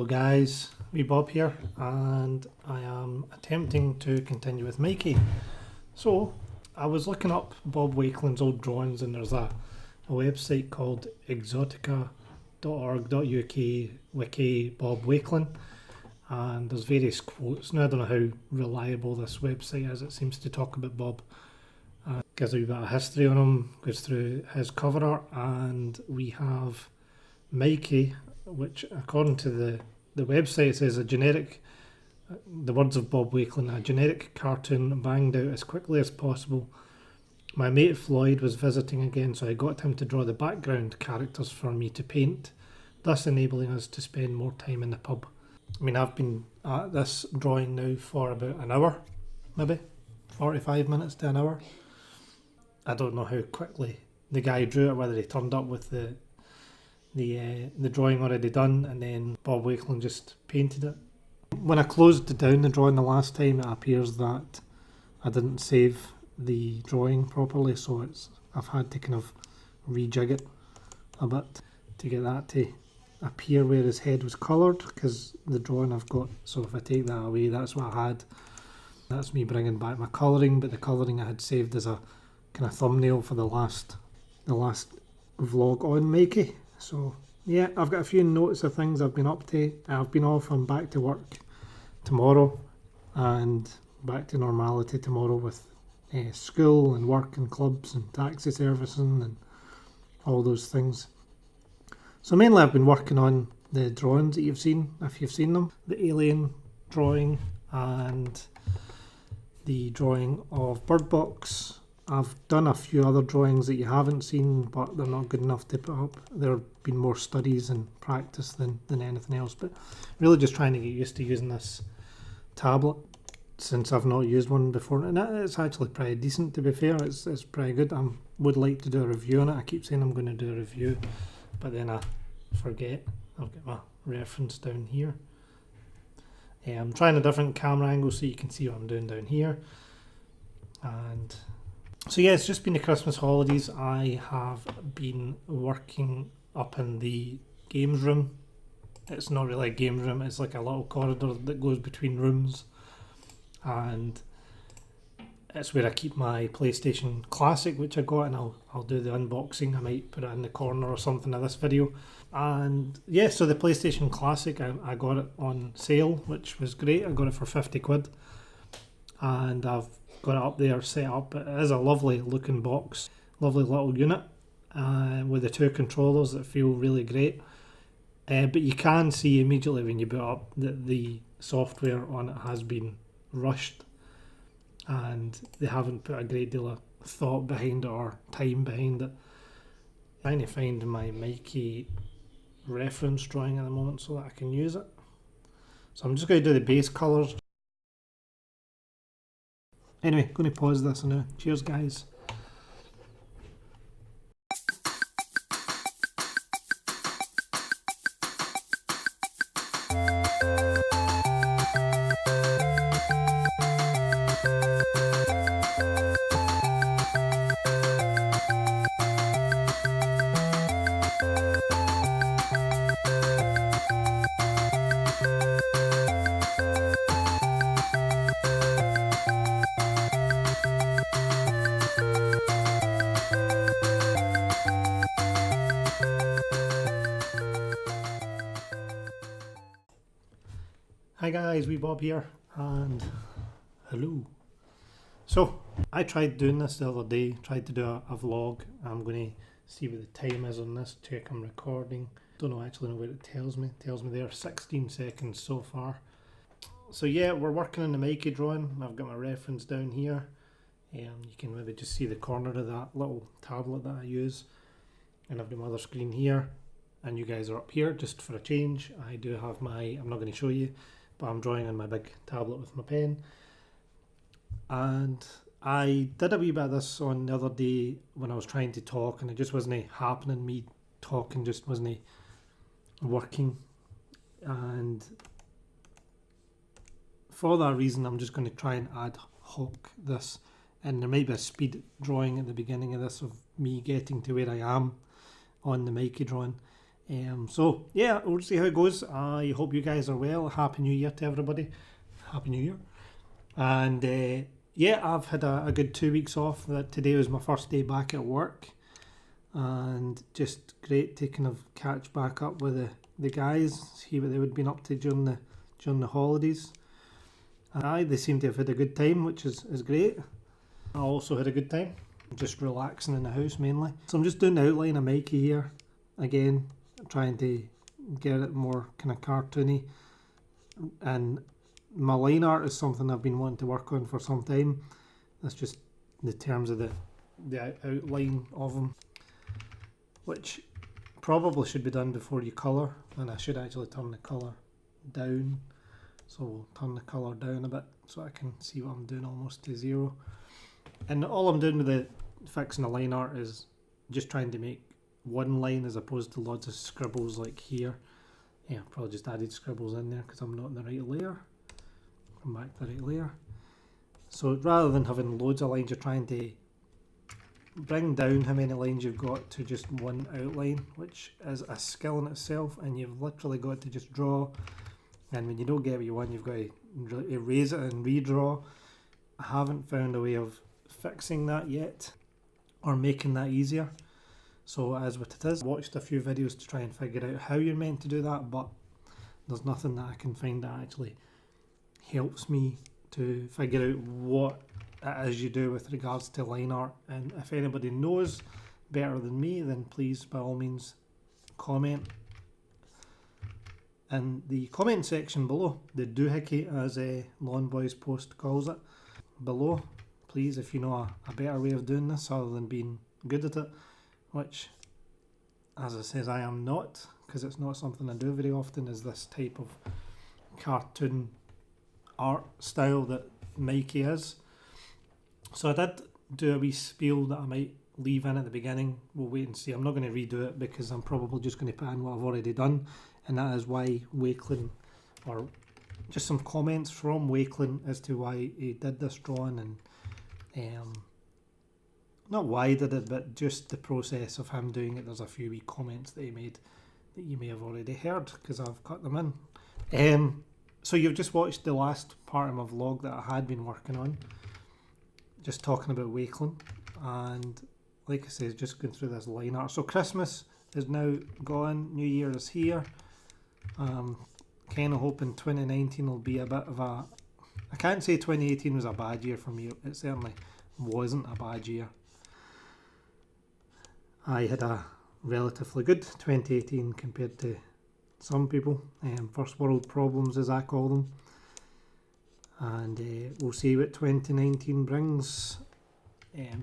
guys, wee Bob here, and I am attempting to continue with Mikie. So I was looking up Bob Wakelin's old drawings, and there's a website called exotica.org.uk wiki Bob Wakelin, and there's various quotes. Now I don't know how reliable this website is. It seems to talk about Bob, gives a wee bit of history on him, goes through his cover art, and we have Mikie, which according to the website says a generic, the words of Bob Wakelin, a generic cartoon banged out as quickly as possible. My mate Floyd was visiting again, so I got him to draw the background characters for me to paint, thus enabling us to spend more time in the pub. I mean, I've been at this drawing now for about an hour, maybe 45 minutes to an hour. I don't know how quickly the guy drew it, whether he turned up with the drawing already done and then Bob Wakelin just painted it. When I closed down the drawing the last time, it appears that I didn't save the drawing properly, so I've had to kind of rejig it a bit to get that to appear where his head was coloured, because the drawing I've got, so if I take that away, that's what I had. That's me bringing back my colouring, but the colouring I had saved as a kind of thumbnail for the last vlog on Mikie. So yeah, I've got a few notes of things I've been up to. I've been off, I'm back to work tomorrow and back to normality tomorrow with school and work and clubs and taxi servicing and all those things. So mainly I've been working on the drawings that you've seen, if you've seen them. The alien drawing and the drawing of Bird Box. I've done a few other drawings that you haven't seen, but they're not good enough to put up. There have been more studies and practice than anything else, but really just trying to get used to using this tablet since I've not used one before. And it's actually pretty decent, to be fair. It's pretty good. I would like to do a review on it. I keep saying I'm going to do a review, but then I forget. I'll get my reference down here. I'm trying a different camera angle so you can see what I'm doing down here. And so yeah, it's just been the Christmas holidays. I have been working up in the games room. It's not really a games room, it's like a little corridor that goes between rooms, and it's where I keep my PlayStation Classic, which I got, and I'll do the unboxing. I might put it in the corner or something of this video. And yeah, so the PlayStation Classic, I got it on sale, which was great. I got it for 50 quid, and I've got it up there set up. It is a lovely looking box, lovely little unit with the two controllers that feel really great. But you can see immediately when you boot up that the software on it has been rushed, and they haven't put a great deal of thought behind it or time behind it. I'm trying to find my Mikie reference drawing at the moment so that I can use it. So I'm just going to do the base colours. Anyway, going to pause this now. Cheers guys. Hi guys, wee Bob here, and hello. So I tried doing this the other day, tried to do a vlog. I'm going to see what the time is on this, check I'm recording. Don't know actually know what it tells me. It tells me there 16 seconds so far. So yeah, we're working on the Mikie drawing. I've got my reference down here. You can maybe just see the corner of that little tablet that I use. And I've got my other screen here, and you guys are up here just for a change. I do have my, I'm not going to show you, but I'm drawing on my big tablet with my pen. And I did a wee bit of this on the other day when I was trying to talk, and it just wasn't happening. Me talking just wasn't working. And for that reason, I'm just going to try and ad hoc this. And there might be a speed drawing at the beginning of this of me getting to where I am on the Mikie drawing. So yeah, we'll see how it goes. I hope you guys are well. Happy New Year to everybody. Happy New Year. And yeah, I've had a good 2 weeks off. That today was my first day back at work, and just great to kind of catch back up with the guys, see what they would been up to during the holidays. Aye, they seem to have had a good time, which is great. I also had a good time, just relaxing in the house mainly. So I'm just doing the outline of Mikey here again, trying to get it more kind of cartoony. And my line art is something I've been wanting to work on for some time. That's just the terms of the outline of them, which probably should be done before you colour, and I should actually turn the colour down. So we'll turn the colour down a bit so I can see what I'm doing almost to zero. And all I'm doing with the fixing the line art is just trying to make one line as opposed to lots of scribbles like here. Yeah, I've probably just added scribbles in there because I'm not in the right layer. Come back to the right layer. So rather than having loads of lines, you're trying to bring down how many lines you've got to just one outline, which is a skill in itself, and you've literally got to just draw. And when you don't get what you want, you've got to erase it and redraw. I haven't found a way of fixing that yet, or making that easier. So as what it is, I watched a few videos to try and figure out how you're meant to do that, but there's nothing that I can find that actually helps me to figure out what it is you do with regards to line art. And if anybody knows better than me, then please by all means comment in the comment section below, the doohickey as Lawn Boys post calls it, below. Please, if you know a better way of doing this other than being good at it, which, as I says, I am not, because it's not something I do very often, is this type of cartoon art style that Mikey is. So I did do a wee spiel that I might leave in at the beginning. We'll wait and see. I'm not going to redo it because I'm probably just going to put in what I've already done, and that is why Wakelin, or just some comments from Wakelin as to why he did this drawing, and not why he did it, but just the process of him doing it. There's a few wee comments that he made that you may have already heard because I've cut them in. So you've just watched the last part of my vlog that I had been working on, just talking about Wakelin, and like I said, just going through this line art. So Christmas is now gone, New Year is here. Kind of hoping 2019 will be a bit of a... I can't say 2018 was a bad year for me, it certainly wasn't a bad year. I had a relatively good 2018 compared to some people, first world problems as I call them, and we'll see what 2019 brings.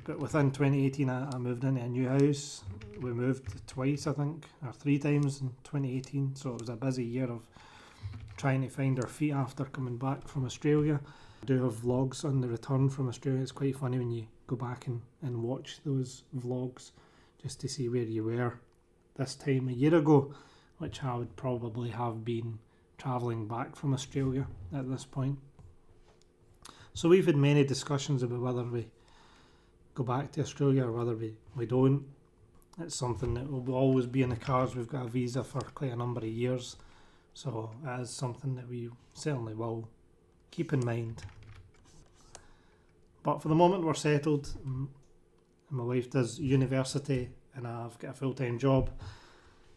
But within 2018 I moved into a new house. We moved twice, I think, or 3 times in 2018, so it was a busy year of trying to find our feet after coming back from Australia. I do have vlogs on the return from Australia. It's quite funny when you go back and watch those vlogs just to see where you were this time a year ago, which I would probably have been travelling back from Australia at this point. So we've had many discussions about whether we go back to Australia or whether we don't. It's something that will always be in the cards. We've got a visa for quite a number of years, so it is something that we certainly will keep in mind. But for the moment we're settled. My wife does university and I've got a full-time job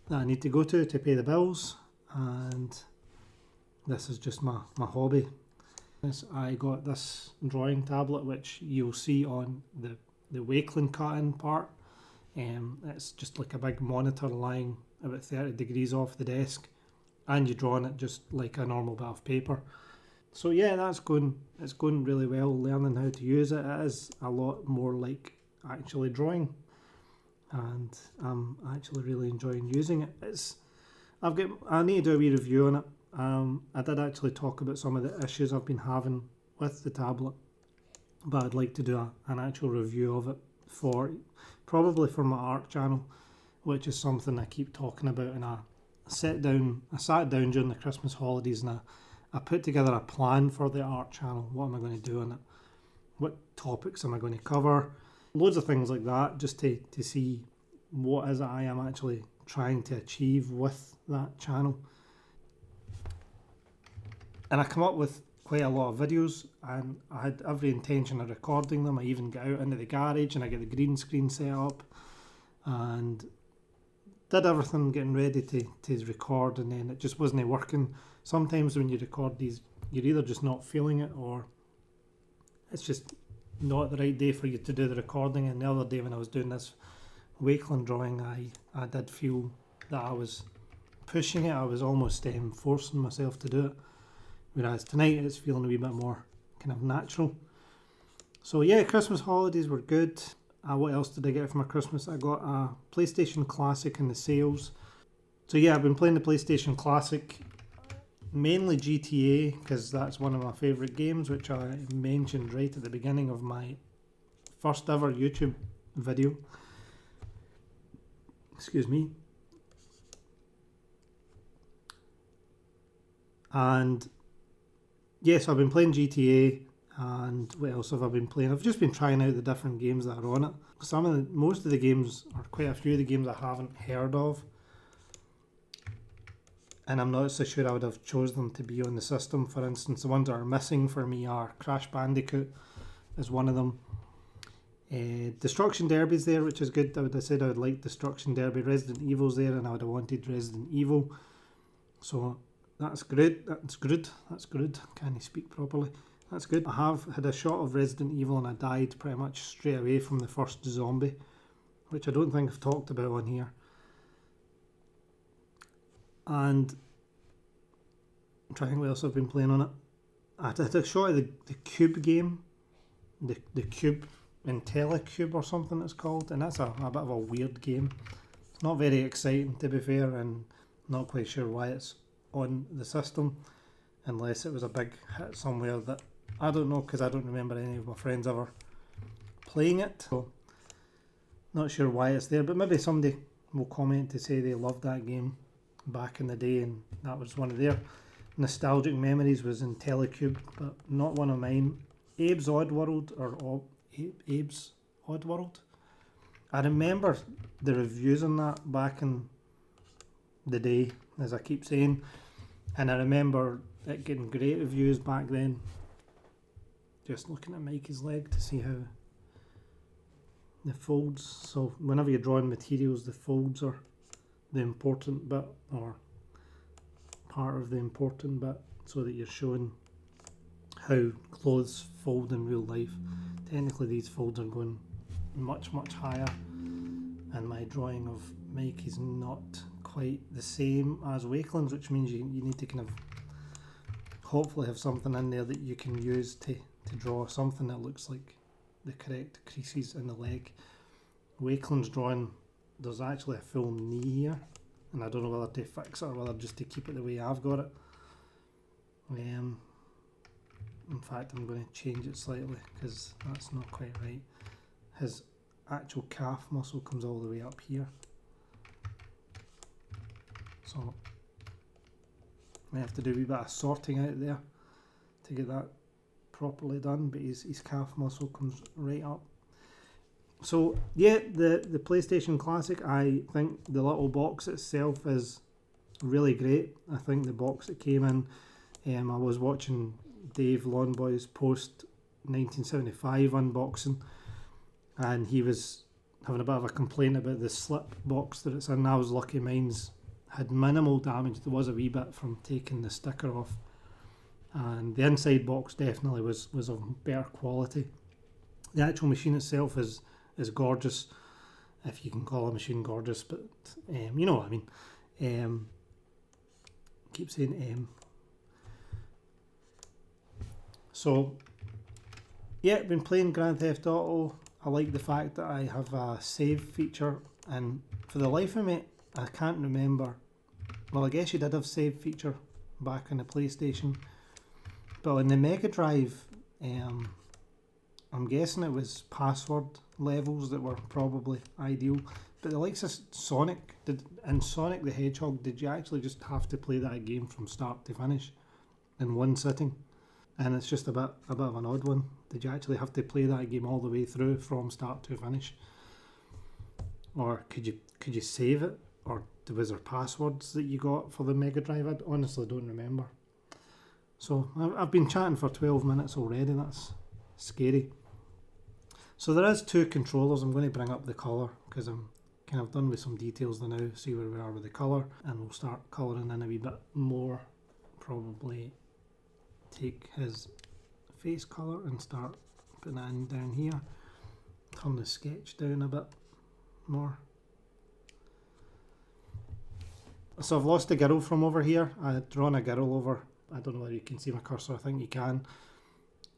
that I need to go to pay the bills, and this is just my hobby. I got this drawing tablet which you'll see on the Wakelin cut-in part. It's just like a big monitor lying about 30 degrees off the desk, and you draw on it just like a normal bit of paper. So yeah, it's going really well, learning how to use it. It is a lot more like actually drawing, and I'm actually really enjoying using it. I need to do a wee review on it. I did actually talk about some of the issues I've been having with the tablet, but I'd like to do an actual review of it probably for my art channel, which is something I keep talking about. And I sat down during the Christmas holidays and I put together a plan for the art channel. What am I going to do on it? What topics am I going to cover? Loads of things like that, just to see what is it I am actually trying to achieve with that channel. And I come up with quite a lot of videos, and I had every intention of recording them. I even get out into the garage and I get the green screen set up and did everything getting ready to record, and then it just wasn't working. Sometimes when you record these, you're either just not feeling it or it's just not the right day for you to do the recording. And the other day when I was doing this Wakelin drawing, I did feel that I was pushing it. I was almost forcing myself to do it. Whereas tonight it's feeling a wee bit more kind of natural. So yeah, Christmas holidays were good. What else did I get for my Christmas? I got a PlayStation Classic in the sales. So yeah, I've been playing the PlayStation Classic, mainly GTA, because that's one of my favourite games, which I mentioned right at the beginning of my first ever YouTube video. Excuse me. And yes, I've been playing GTA, and what else have I been playing? I've just been trying out the different games that are on it. Most of the games, or quite a few of the games, I haven't heard of, and I'm not so sure I would have chosen them to be on the system. For instance, the ones that are missing for me are Crash Bandicoot is one of them. Destruction Derby's there, which is good. I would have said I would like Destruction Derby. Resident Evil's there, and I would have wanted Resident Evil. So that's good. That's good. Can't I speak properly? That's good. I have had a shot of Resident Evil and I died pretty much straight away from the first zombie, which I don't think I've talked about on here. And I'm trying to think what else I've been playing on it. I had a shot of the Cube game, the Cube IntelliCube or something it's called, and that's a bit of a weird game. It's not very exciting, to be fair, and not quite sure why it's on the system, unless it was a big hit somewhere that I don't know, because I don't remember any of my friends ever playing it. So not sure why it's there, but maybe somebody will comment to say they loved that game back in the day and that was one of their nostalgic memories, was IntelliCube, but not one of mine. Abe's Oddworld, or Abe's Oddworld. I remember the reviews on that back in the day, as I keep saying, and I remember it getting great reviews back then. Just looking at Mikey's leg to see how the folds, so whenever you're drawing materials, the folds are the important bit, or part of the important bit, so that you're showing how clothes fold in real life. Technically these folds are going much higher, and my drawing of Mike is not quite the same as Wakelin's, which means you need to kind of hopefully have something in there that you can use to draw something that looks like the correct creases in the leg. Wakelin's drawing, there's actually a full knee here, and I don't know whether to fix it or whether just to keep it the way I've got it. In fact, I'm going to change it slightly because that's not quite right. His actual calf muscle comes all the way up here, so I have to do a wee bit of sorting out there to get that properly done, but his calf muscle comes right up. So yeah, the PlayStation Classic, I think the little box itself is really great. I think the box it came in, I was watching Dave Lawnboy's post 1975 unboxing, and he was having a bit of a complaint about the slip box that it's in. I was lucky mine's had minimal damage. There was a wee bit from taking the sticker off, and the inside box definitely was of better quality. The actual machine itself is gorgeous, if you can call a machine gorgeous, but you know what I mean. Keep saying So yeah, been playing Grand Theft Auto. I like the fact that I have a save feature, and for the life of me I can't remember. Well, I guess you did have save feature back on the PlayStation, but on the Mega Drive, I'm guessing it was password levels that were probably ideal. But the likes of Sonic, in Sonic the Hedgehog, did you actually just have to play that game from start to finish in one sitting? And it's just a bit of an odd one. Did you actually have to play that game all the way through from start to finish? Or could you save it? or was there passwords that you got for the Mega Drive? I honestly don't remember. So I've been chatting for 12 minutes already, that's scary. So there is 2 controllers. I'm going to bring up the colour because I'm kind of done with some details now, see where we are with the colour, and we'll start colouring in a wee bit more. Probably take his face colour and start putting it in down here. Turn the sketch down a bit more. So I've lost a girl from over here. I had drawn a girl over, I don't know whether you can see my cursor, I think you can.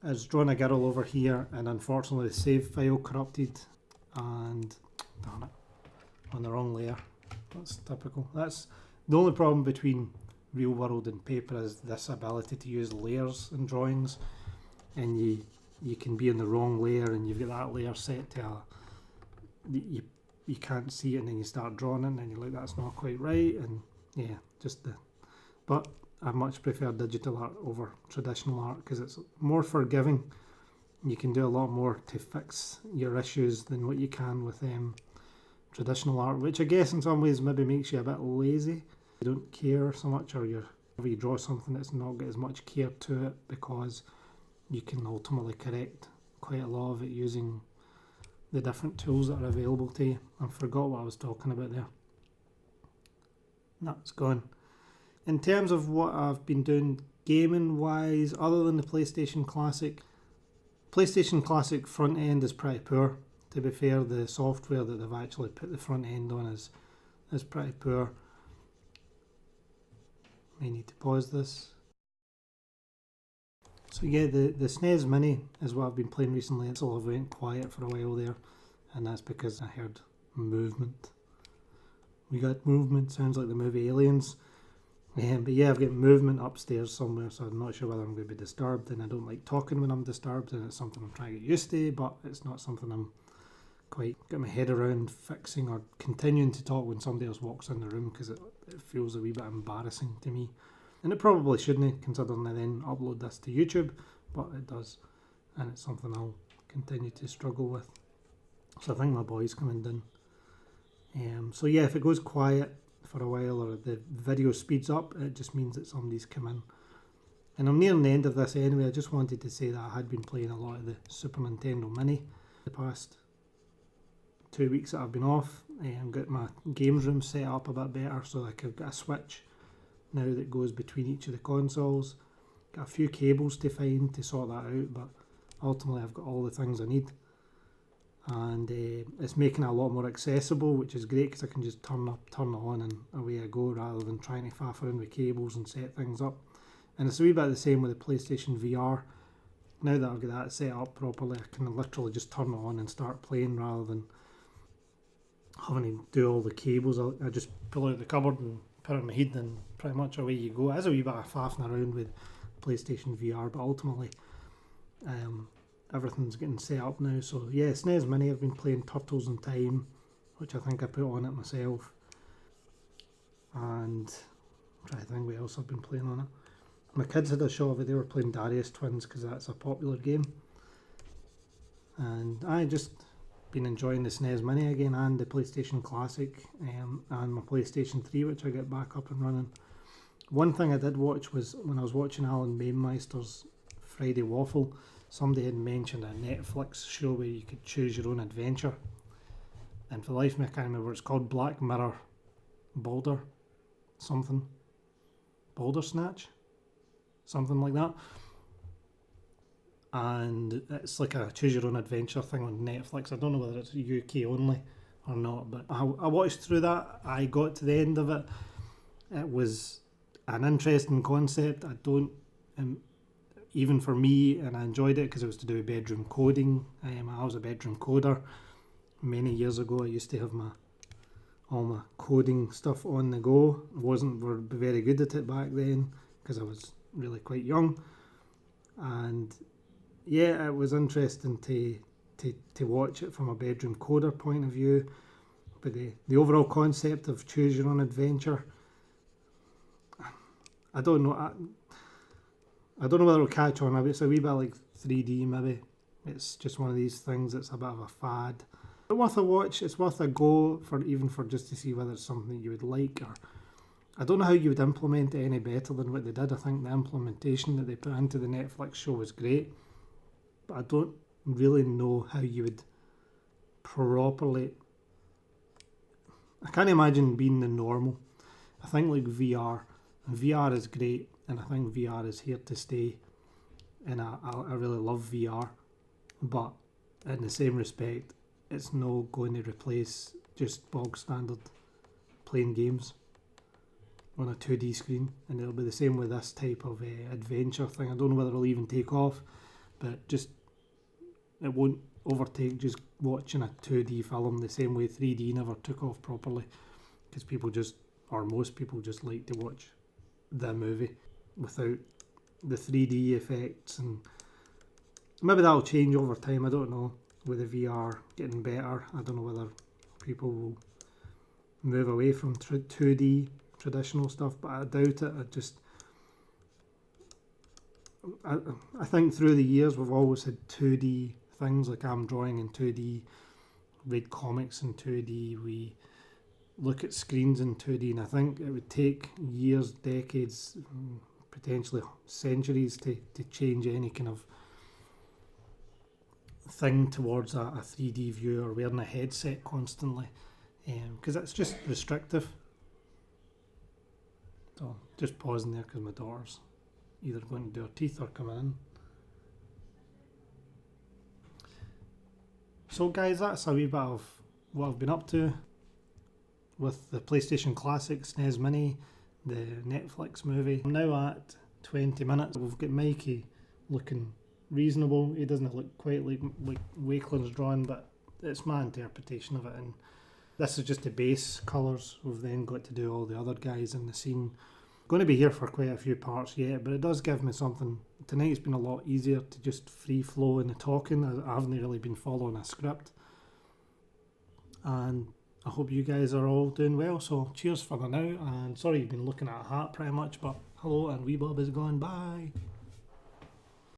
I was drawn a girl over here, and unfortunately the save file corrupted, and darn it, on the wrong layer. That's typical. That's the only problem between real world and paper, is this ability to use layers in drawings, and you can be in the wrong layer and you've got that layer set to a, you can't see it, and then you start drawing it and you're like, that's not quite right, and yeah, but I much prefer digital art over traditional art because it's more forgiving. You can do a lot more to fix your issues than what you can with traditional art, which I guess in some ways maybe makes you a bit lazy. You don't care so much, or you draw something that's not got as much care to it, because you can ultimately correct quite a lot of it using the different tools that are available to you. I forgot what I was talking about there. That's gone. In terms of what I've been doing gaming wise, other than the PlayStation Classic front end is pretty poor. To be fair, the software that they've actually put the front end on is pretty poor. May need to pause this. So yeah, the SNES Mini is what I've been playing recently. It's all went quiet for a while there, and that's because I heard movement. We got movement, sounds like the movie Aliens. But yeah, I've got movement upstairs somewhere, so I'm not sure whether I'm going to be disturbed, and I don't like talking when I'm disturbed, and it's something I'm trying to get used to, but it's not something I'm quite get my head around fixing or continuing to talk when somebody else walks in the room, because it feels a wee bit embarrassing to me. And it probably shouldn't, considering I then upload this to YouTube, but it does, and it's something I'll continue to struggle with. So I think my boy's coming in. So yeah, if it goes quiet for a while or the video speeds up, it just means that somebody's come in. And I'm nearing the end of this anyway. I just wanted to say that I had been playing a lot of the Super Nintendo Mini the past 2 weeks that I've been off, and got my games room set up a bit better, so like I've got a switch now that goes between each of the consoles. Got a few cables to find to sort that out, but ultimately I've got all the things I need, and it's making it a lot more accessible, which is great because I can just turn it on and away I go, rather than trying to faff around with cables and set things up. And it's a wee bit the same with the PlayStation VR. Now that I've got that set up properly, I can literally just turn it on and start playing, rather than having to do all the cables. I just pull out the cupboard and put it in my head, and pretty much away you go. It is a wee bit of faffing around with PlayStation VR, but ultimately everything's getting set up now. So yeah, SNES Mini, I've been playing Turtles in Time, which I think I put on it myself, and I'm trying to think what else I've been playing on it. My kids had a shot of it. They were playing Darius Twins because that's a popular game, and I just been enjoying the SNES Mini again, and the PlayStation Classic, and my PlayStation 3, which I got back up and running. One thing I did watch was, when I was watching Alan Mainmeister's Friday Waffle, somebody had mentioned a Netflix show where you could choose your own adventure, and for the life of me I can't remember what it's called. Black Mirror Boulder something, Boulder Snatch, something like that. And it's like a choose your own adventure thing on Netflix. I don't know whether it's UK only or not, but I watched through that. I got to the end of it. It was an interesting concept. I don't, even for me, and I enjoyed it because it was to do with bedroom coding. I was a bedroom coder many years ago. I used to have all my coding stuff on the go. I wasn't very good at it back then because I was really quite young, and yeah, it was interesting to watch it from a bedroom coder point of view. But the overall concept of choose your own adventure, I don't know. I don't know whether it'll catch on. Maybe it's a wee bit like 3D. Maybe it's just one of these things that's a bit of a fad. But worth a watch, it's worth a go for even for just to see whether it's something that you would like. Or I don't know how you would implement it any better than what they did. I think the implementation that they put into the Netflix show was great, but I don't really know how you would properly. I can't imagine being the normal. I think like VR, and VR is great, and I think VR is here to stay, and I really love VR, but in the same respect, it's no going to replace just bog standard playing games on a 2D screen, and it'll be the same with this type of adventure thing. I don't know whether it'll even take off, but just it won't overtake just watching a 2D film the same way 3D never took off properly, because people just, or most people just like to watch the movie without the 3D effects, and maybe that'll change over time, I don't know, with the VR getting better. I don't know whether people will move away from 2D traditional stuff, but I doubt it. I think through the years we've always had 2D things, like I'm drawing in 2D, read comics in 2D, we look at screens in 2D, and I think it would take years, decades, potentially centuries to change any kind of thing towards a 3D view or wearing a headset constantly, because it's just restrictive. So just pausing there because my daughter's either going to do her teeth or coming in. So guys, that's a wee bit of what I've been up to with the PlayStation Classic, SNES Mini, the Netflix movie. I'm now at 20 minutes. We've got Mikey looking reasonable. He doesn't look quite like Wakelin's drawing, but it's my interpretation of it, and this is just the base colours. We've then got to do all the other guys in the scene. Going to be here for quite a few parts yet, but it does give me something. Tonight's been a lot easier to just free flow in the talking. I haven't really been following a script, and I hope you guys are all doing well. So cheers for the now, and sorry you've been looking at a hat pretty much, but hello, and wee Bob is gone. Bye.